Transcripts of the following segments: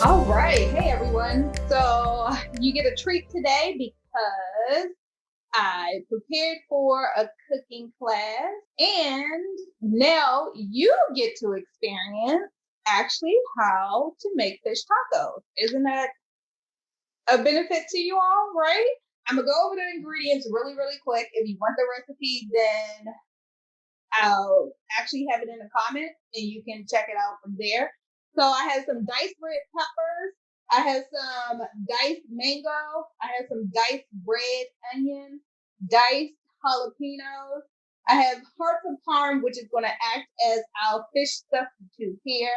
All right. Hey, everyone. So you get a treat today because I prepared for a cooking class and now you get to experience actually how to make fish tacos. Isn't that a benefit to you all, right? I'm going to go over the ingredients really, really quick. If you want the recipe, then I'll actually have it in the comments and you can check it out from there. So I have some diced red peppers. I have some diced mango. I have some diced red onion, diced jalapenos. I have hearts of parm, which is going to act as our fish substitute here.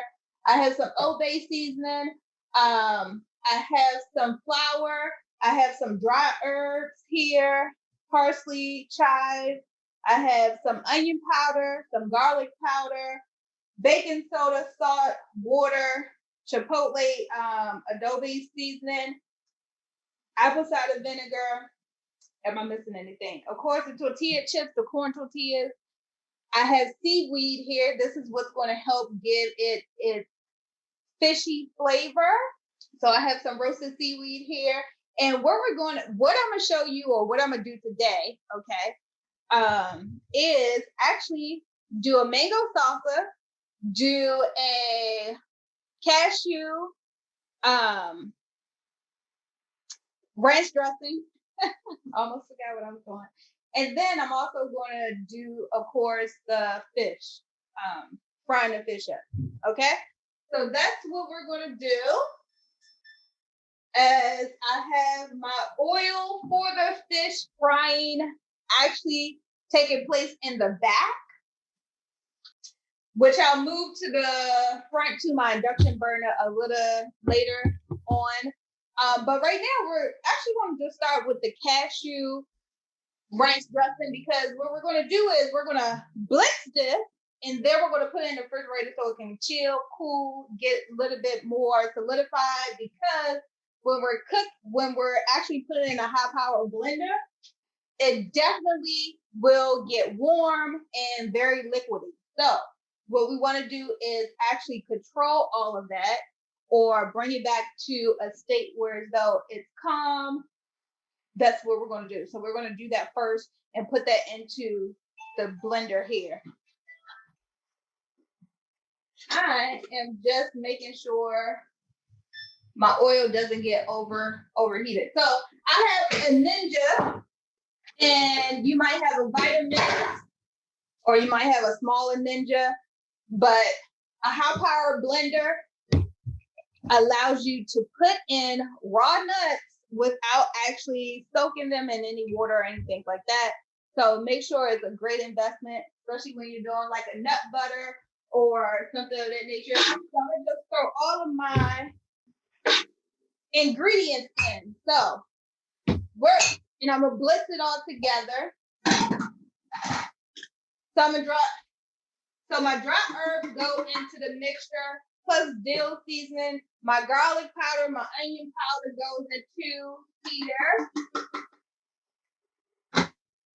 I have some Old Bay seasoning. I have some flour. I have some dry herbs here, parsley, chive. I have some onion powder, some garlic powder, baking soda, salt, water, chipotle, adobe seasoning, apple cider vinegar. Am I missing anything? Of course, the tortilla chips, the corn tortillas. I have seaweed here. This is what's going to help give it its fishy flavor. So I have some roasted seaweed here. And what I'm going to show you or what I'm going to do today, okay, is actually do a mango salsa, do a cashew ranch dressing. Almost forgot what I was doing. And then I'm also going to do, of course, the fish, frying the fish up. Okay? So that's what we're going to do. As I have my oil for the fish frying actually taking place in the back, which I'll move to the front to my induction burner a little later on. But right now, we're actually going to just start with the cashew ranch dressing because what we're going to do is we're going to blitz this and then we're going to put it in the refrigerator so it can chill, cool, get a little bit more solidified because when we're actually putting it in a high power blender, it definitely will get warm and very liquidy. So what we want to do is actually control all of that or bring it back to a state where as though it's calm. That's what we're going to do. So we're going to do that first and put that into the blender here. I am just making sure my oil doesn't get overheated. So I have a Ninja and you might have a Vitamix or you might have a smaller Ninja, but a high power blender allows you to put in raw nuts without actually soaking them in any water or anything like that. So make sure it's a great investment, especially when you're doing like a nut butter or something of that nature. So I'm gonna just throw all of my ingredients in. So I'm gonna blitz it all together. So my dry herbs go into the mixture plus dill seasoning. My garlic powder, my onion powder goes into here.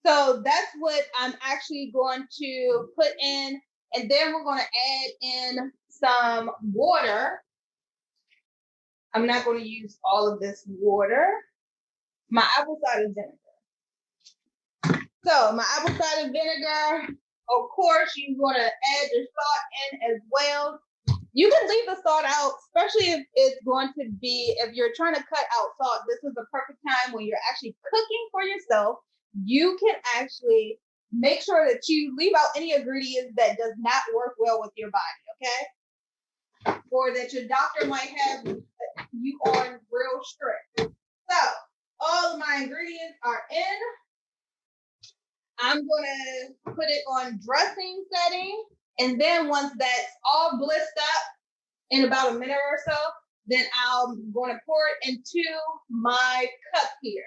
So that's what I'm actually going to put in. And then we're going to add in some water. I'm not going to use all of this water. My apple cider vinegar. So my apple cider vinegar, of course, you're going to add your salt in as well. You can leave the salt out, especially if it's going to be, if you're trying to cut out salt, this is the perfect time when you're actually cooking for yourself. You can actually make sure that you leave out any ingredients that does not work well with your body, okay? Or that your doctor might have you on real strict. So all of my ingredients are in. I'm going to put it on dressing setting. And then once that's all blissed up in about a minute or so, then I'm going to pour it into my cup here.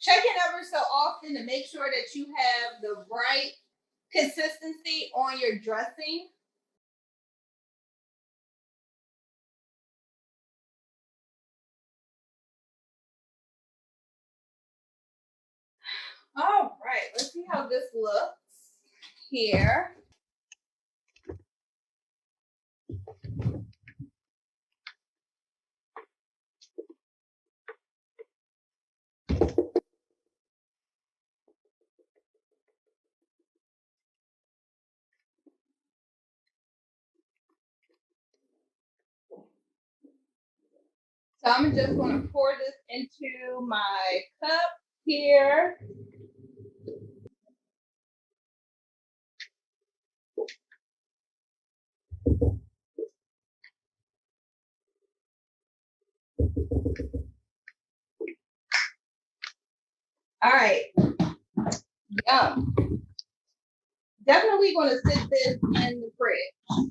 Check it ever so often to make sure that you have the right consistency on your dressing. All right, let's see how this looks here. So I'm just going to pour this into my cup here. All right. Yum. Definitely going to sit this in the fridge.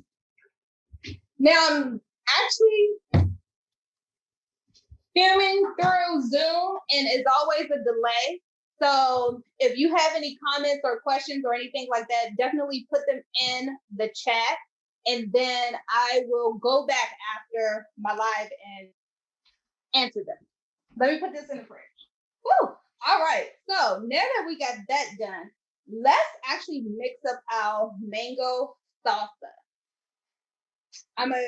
Now I'm actually filming through Zoom, and it's always a delay. So if you have any comments or questions or anything like that, definitely put them in the chat, and then I will go back after my live and answer them. Let me put this in the fridge. Woo! All right. So now that we got that done, let's actually mix up our mango salsa. I'm gonna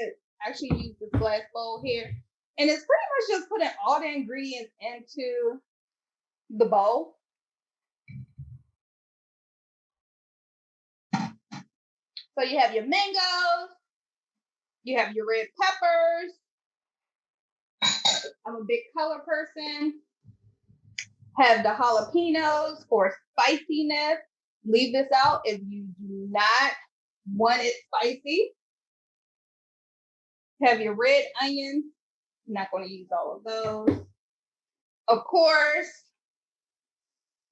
actually use this glass bowl here, and it's pretty much just putting all the ingredients into the bowl. So you have your mangoes, you have your red peppers. I'm a big color person. Have the jalapenos for spiciness. Leave this out if you do not want it spicy. Have your red onions. I'm not going to use all of those. Of course,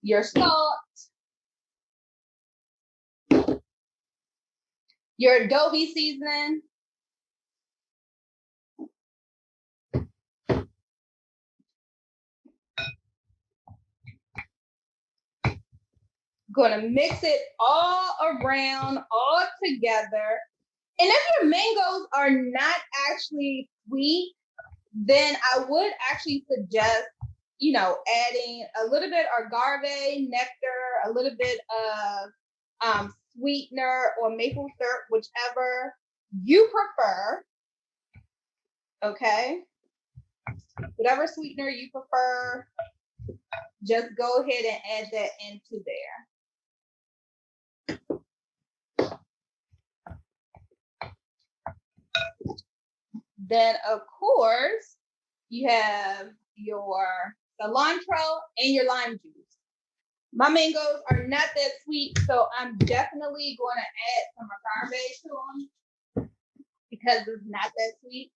your salt, your adobe seasoning, gonna mix it all around, all together. And if your mangoes are not actually sweet, then I would actually suggest, adding a little bit of agave nectar, a little bit of sweetener or maple syrup, whichever you prefer. Okay. Whatever sweetener you prefer, just go ahead and add that into there. Then, of course, you have your cilantro and your lime juice. My mangoes are not that sweet, so I'm definitely going to add some agave to them because it's not that sweet.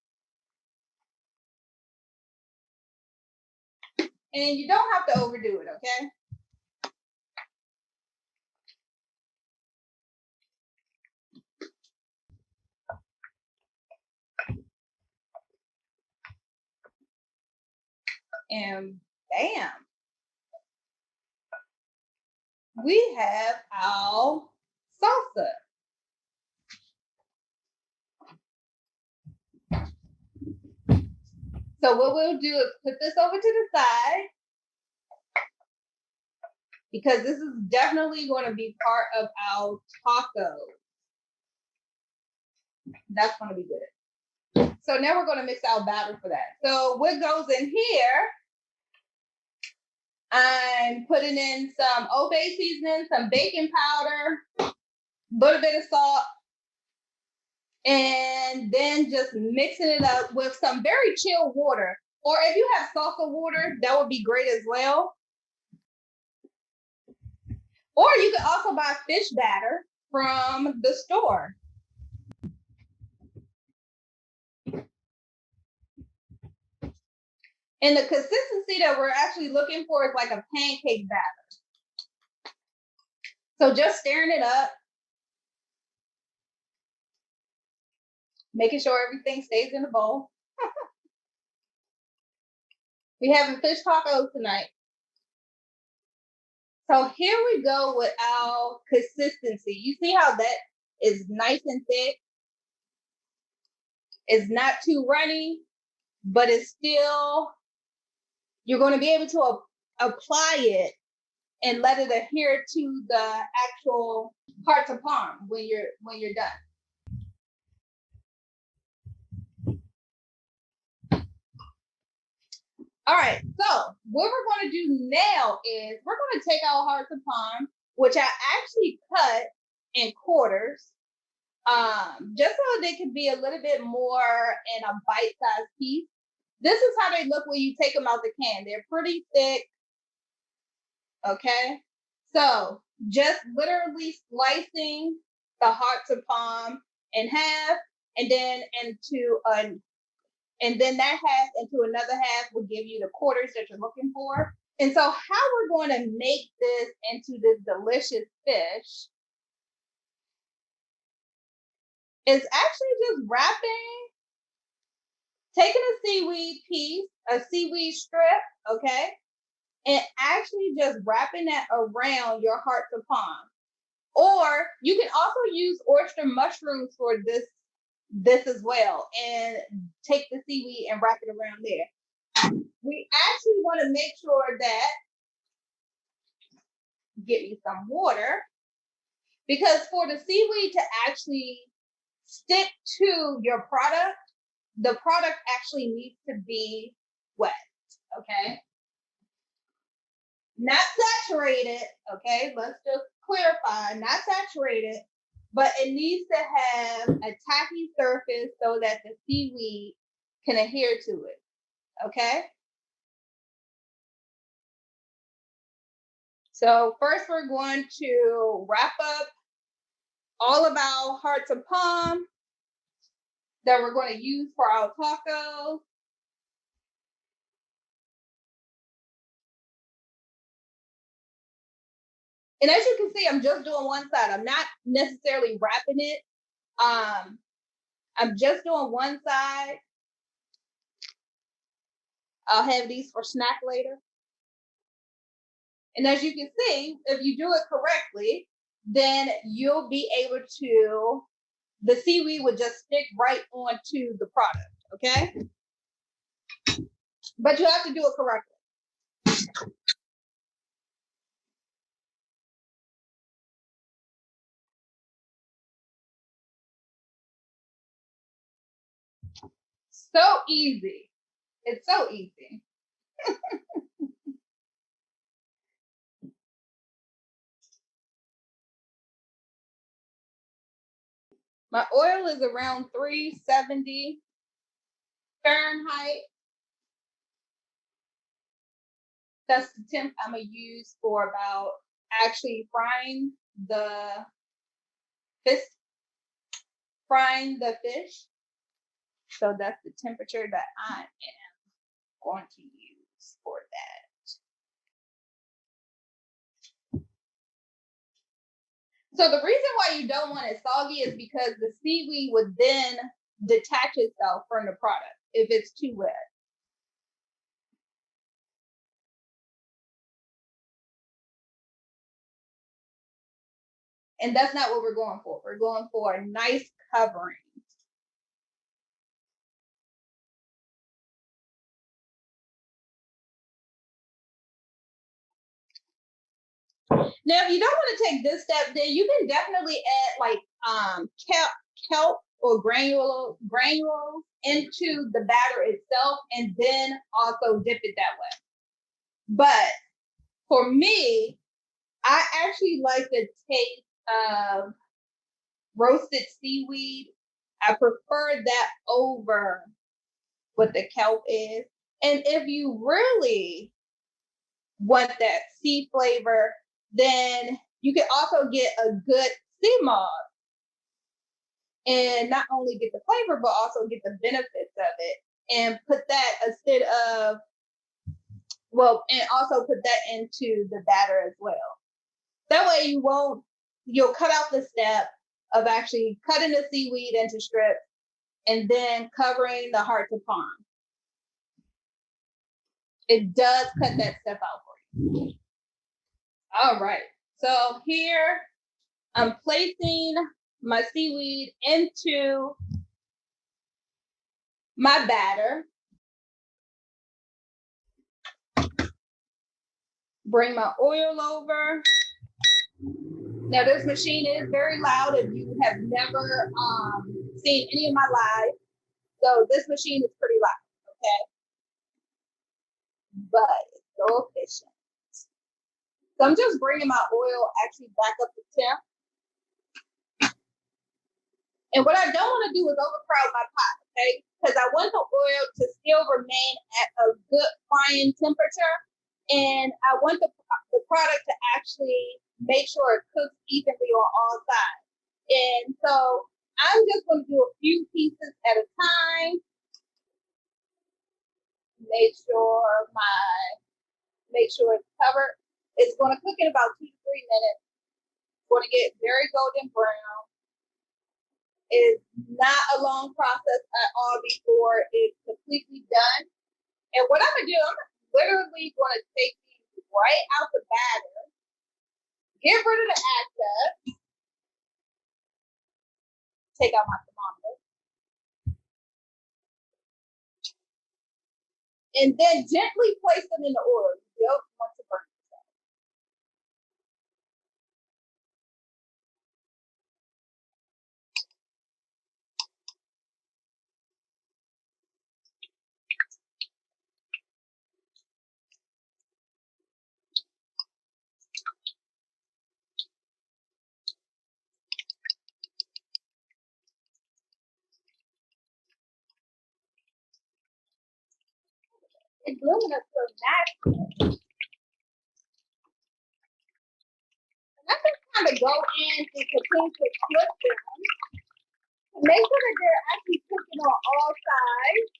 And you don't have to overdo it, okay? And bam, we have our salsa. So what we'll do is put this over to the side because this is definitely going to be part of our tacos. That's going to be good. So now we're going to mix our batter for that. So what goes in here, I'm putting in some Old Bay seasoning, some baking powder, a little bit of salt, and then just mixing it up with some very chilled water. Or if you have salsa water, that would be great as well. Or you can also buy fish batter from the store. And the consistency that we're actually looking for is like a pancake batter. So just stirring it up, making sure everything stays in the bowl. We having fish tacos tonight. So here we go with our consistency. You see how that is nice and thick? It's not too runny, but it's still, you're going to be able to apply it and let it adhere to the actual hearts of palm when you're done. All right, so what we're going to do now is we're going to take our hearts of palm, which I actually cut in quarters, just so they can be a little bit more in a bite-sized piece. This is how they look when you take them out the can. They're pretty thick, okay? So just literally slicing the hearts of palm in half, and then that half into another half will give you the quarters that you're looking for. And so how we're going to make this into this delicious fish is actually just taking a seaweed piece, a seaweed strip, okay, and actually just wrapping that around your hearts of palm. Or you can also use oyster mushrooms for this as well, and take the seaweed and wrap it around there. We actually want to make sure that, get me some water, because for the seaweed to actually stick to your product, the product actually needs to be wet, okay? Not saturated, okay? Let's just clarify, not saturated, but it needs to have a tacky surface so that the seaweed can adhere to it, okay? So first we're going to wrap up all of our hearts of palm that we're going to use for our tacos. And as you can see, I'm just doing one side. I'm not necessarily wrapping it. I'm just doing one side. I'll have these for snack later. And as you can see, if you do it correctly, then you'll be able to, the seaweed would just stick right onto the product, okay? But you have to do it correctly. So easy. It's so easy. My oil is around 370 Fahrenheit. That's the temp I'm gonna use for about actually frying the fish. So that's the temperature that I am going to use for that. So the reason why you don't want it soggy is because the seaweed would then detach itself from the product if it's too wet. And that's not what we're going for. We're going for a nice covering. Now, if you don't want to take this step, then you can definitely add like kelp or granules into the batter itself, and then also dip it that way. But for me, I actually like the taste of roasted seaweed. I prefer that over what the kelp is. And if you really want that sea flavor, then you can also get a good sea moss and not only get the flavor, but also get the benefits of it, and put that instead of, and also put that into the batter as well. That way you'll cut out the step of actually cutting the seaweed into strips and then covering the hearts of palm. It does cut that step out for you. All right. So here I'm placing my seaweed into my batter. Bring my oil over. Now this machine is very loud if you have never seen any of my live. So this machine is pretty loud, okay? But it's so efficient. So I'm just bringing my oil actually back up to temp. And what I don't want to do is overcrowd my pot, okay? Because I want the oil to still remain at a good frying temperature. And I want the product to actually make sure it cooks evenly on all sides. And so I'm just going to do a few pieces at a time. Make sure it's covered. It's going to cook in about 2 to 3 minutes. It's going to get very golden brown. It's not a long process at all before it's completely done. And what I'm going to do, I'm literally going to take these right out the batter, get rid of the excess, take out my thermometer, and then gently place them in the oil. You don't want to burn yourself. It's blooming up so natural. And I just kind of go in and continue to flip them. Make sure that they're actually cooking on all sides.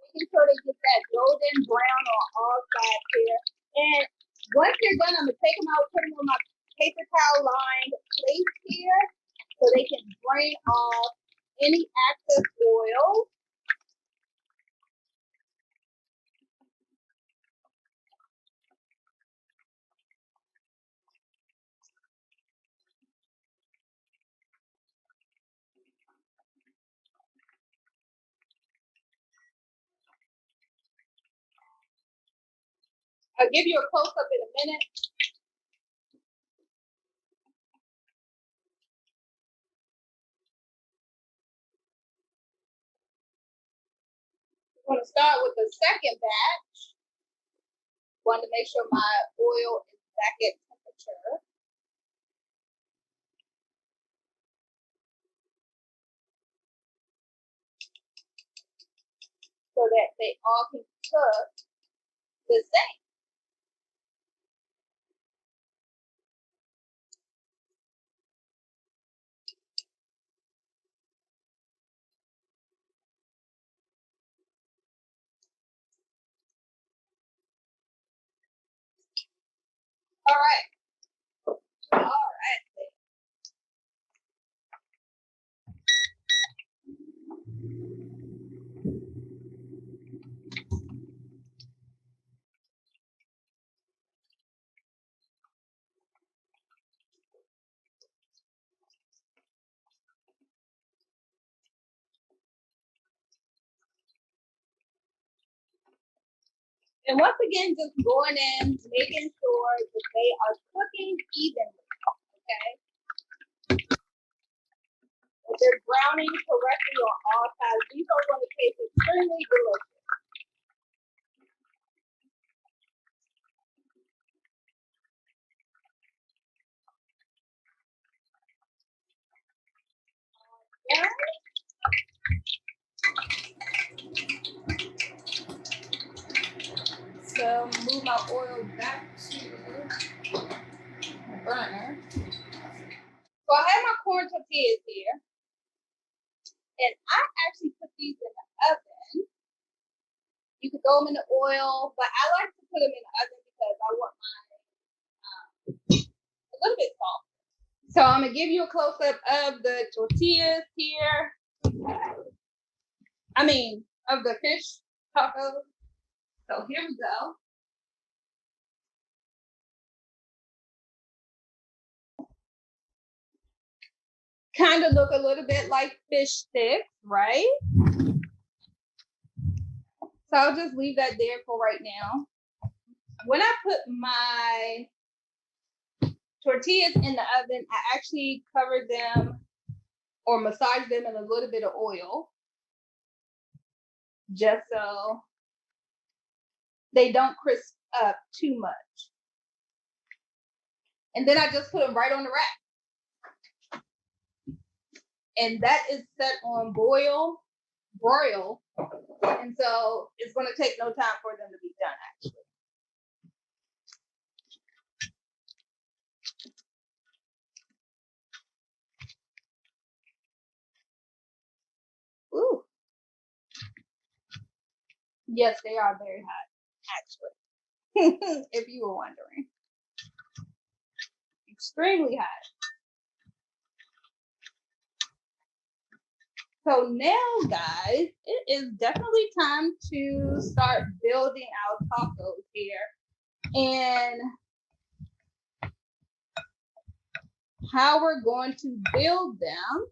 Making sure they get that golden brown on all sides here. And once they're done, I'm gonna take them out, put them on my paper towel lined plate here so they can drain off any excess oil. I'll give you a close up in a minute. I'm gonna start with the second batch. Want to make sure my oil is back at temperature. So that they all can cook the same. All right. All right. And once again, just going in, making sure that they are cooking evenly. Okay. That they're browning correctly on all sides. These are going to taste extremely delicious. Yeah. So move my oil back to the burner. So I have my corn tortillas here, and I actually put these in the oven. You could throw them in the oil, but I like to put them in the oven because I want mine a little bit soft. So I'm gonna give you a close up of the tortillas here. I mean, of the fish tacos. So here we go. kind of look a little bit like fish sticks, right? So I'll just leave that there for right now. When I put my tortillas in the oven, I actually cover them or massage them in a little bit of oil, just so they don't crisp up too much. And then I just put them right on the rack. And that is set on broil. And so it's going to take no time for them to be done, actually. Ooh. Yes, they are very hot, actually. If you were wondering. Extremely hot. So now, guys, it is definitely time to start building our tacos here. And how we're going to build them.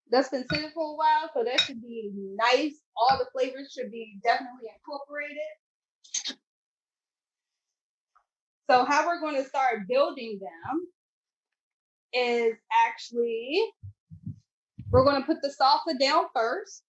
That's been sitting for a while, so that should be nice. All the flavors should be definitely incorporated. So how we're going to start building them is actually, we're going to put the salsa down first.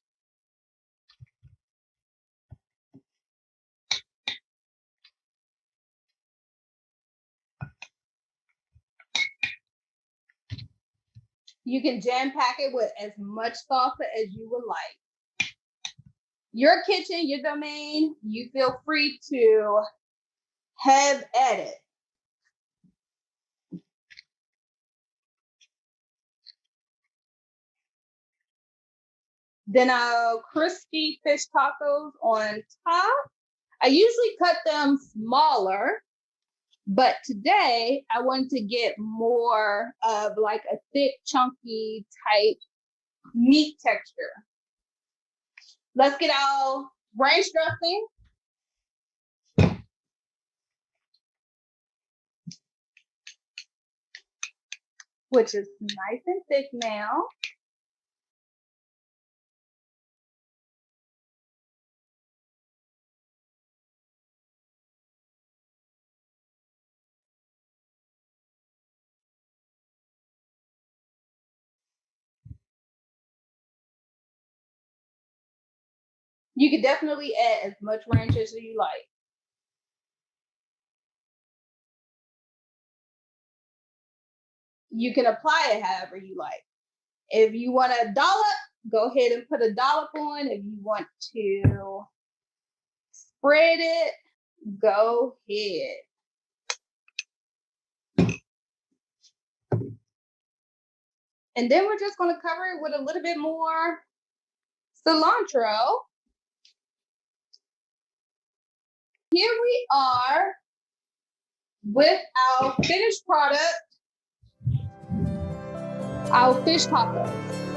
You can jam pack it with as much salsa as you would like. Your kitchen, your domain, you feel free to have at it. Then our crispy fish tacos on top. I usually cut them smaller, but today I wanted to get more of like a thick, chunky type meat texture. Let's get our ranch dressing. Which is nice and thick now. You could definitely add as much ranch as you like. You can apply it however you like. If you want a dollop, go ahead and put a dollop on. If you want to spread it, go ahead. And then we're just going to cover it with a little bit more cilantro. Here we are with our finished product, our fish tacos.